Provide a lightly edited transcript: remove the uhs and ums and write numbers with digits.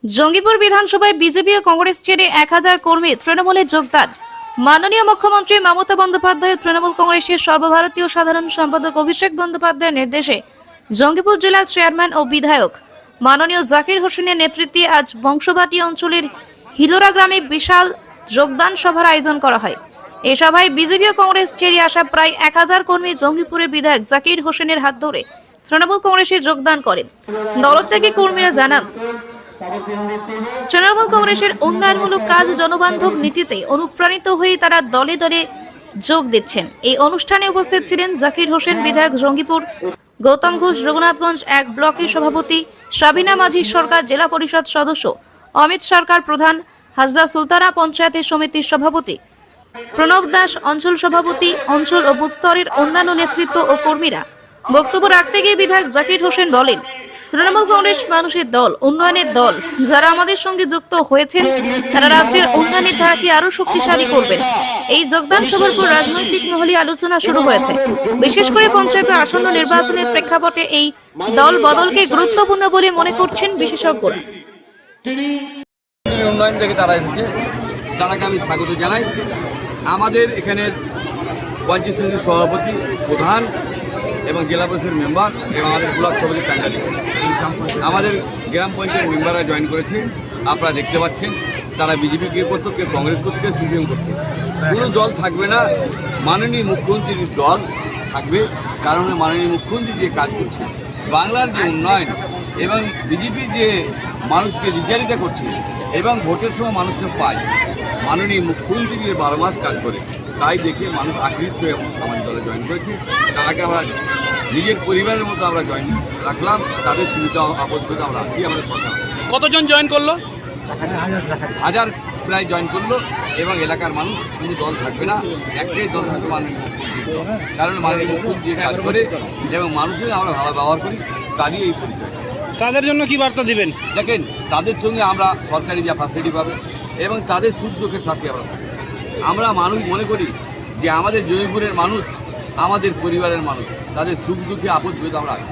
জঙ্গিপুর বিধানসভায় বিজেপি ও কংগ্রেস ছেড়ে 1000 কর্মী তৃণমূলে যোগদান। মাননীয় মুখ্যমন্ত্রী মমতা বন্দ্যোপাধ্যায় তৃণমূল কংগ্রেসের সর্বভারতীয় সাধারণ সম্পাদক অভিষেক বন্দ্যোপাধ্যায়ের নির্দেশে জঙ্গিপুর জেলার চেয়ারম্যান ও বিধায়ক মাননীয় জাকির হোসেনের নেতৃত্বে আজ বংশবাটি অঞ্চলের হিলোরা গ্রামে বিশাল যোগদান সভার আয়োজন করা হয়। এই সভায় বিজেপি ও কংগ্রেস ছেড়ে আসা প্রায় 1000 কর্মী জঙ্গিপুরের বিধায়ক জাকির হোসেনের হাত ধরে তৃণমূল কংগ্রেসে যোগদান করেন। দলত্যাগী কর্মীরা জানান, তৃণমূল কংগ্রেসের উন্নয়নমূলক কাজ জনবান্ধব নীতিতে অনুপ্রাণিত হয়ে তারা দলে দলে যোগ দিচ্ছেন। এই অনুষ্ঠানে উপস্থিত ছিলেন জাকির হোসেন বিধায়ক, জঙ্গিপুর গৌতম ঘোষ রঘুনাথগঞ্জ 1 ব্লকের সভাপতি, সাবিনা মাঝি সরকার জেলা পরিষদ সদস্য, অমিত সরকার প্রধান, হাজরা সুলতানা পঞ্চায়েতের সমিতির সভাপতি, প্রণব দাস অঞ্চল সভাপতি, অঞ্চল ও বুথ স্তরের অন্যান্য নেতৃত্ব ও কর্মীরা। বক্তব্য রাখতে গিয়ে বিধায়ক জাকির হোসেন বলেন, তৃণমূল কংগ্রেস মানুষের দল, উন্নয়নের দল। যারা আমাদের সঙ্গে যুক্ত হয়েছেন তারা রাজ্যের উন্নয়নের ধারাকে আরো শক্তিশালী করবেন। এই যোগদান সভার পর রাজনৈতিক মহলে আলোচনা শুরু হয়েছে। বিশেষ করে পঞ্চায়েতে আসন্ন নির্বাচনের প্রেক্ষাপটে এই দল বদলকে গুরুত্বপূর্ণ বলে মনে করছেন বিশেষজ্ঞরা। উন্নয়ন থেকে তারা এসেছে, তারাকে আমি স্বাগত জানাই। আমাদের এখানের পঞ্চায়েত সমিতির সভাপতি, প্রধান এবং জেলা পরিষদের মেম্বার এবং আমাদের ব্লক সভাপতি টাঙ্গালি, আমাদের গ্রাম পঞ্চায়েত মেম্বাররা জয়েন করেছে। আপনারা দেখতে পাচ্ছেন তারা বিজেপি কে করতো, কে কংগ্রেস করতো, কে সিপিএম করতো। কোনো দল থাকবে না, মাননীয় মুখ্যমন্ত্রীর দল থাকবে। কারণ মাননীয় মুখ্যমন্ত্রী যে কাজ করছে, বাংলার যে উন্নয়ন এবং বিজেপি যে মানুষকে বিচারিতা করছে এবং ভোটের সময় মানুষকে পায়, মাননীয় মুখ্যমন্ত্রী যে 12 মাস কাজ করে, তাই দেখে মানুষ আকৃষ্ট হয়ে আমাদের দলে জয়েন করেছে। তারাকে আমরা নিজের পরিবারের মতো আমরা জয়েন রাখলাম। তাদের সুবিধা আপত্তি আমরা আছি। আমাদের সরকার কতজন জয়েন করলো? 1000 প্রায় জয়েন করলো। এবং এলাকার মানুষ কোনো দল থাকবে না, একটাই দল থাকবে, মাননীয় মুখ্যমন্ত্রীর দল। কারণ মাননীয় মুখ্যমন্ত্রী যে কাজ করে এবং মানুষের আমরা ভালো ব্যবহার করি, তারই এই পরিচয়। তাদের জন্য কি বার্তা দিবেন? দেখেন, তাদের সঙ্গে আমরা সরকারি যা ফ্যাসিলিটি পাবে এবং তাদের সুযোগের সাথে আমরা থাকি। আমরা মানুষ মনে করি যে আমাদের জয়পুরের মানুষ আমাদের পরিবারের মানুষ, তাদের সুখ দুঃখে আপদ বিপদে আমরা আছি।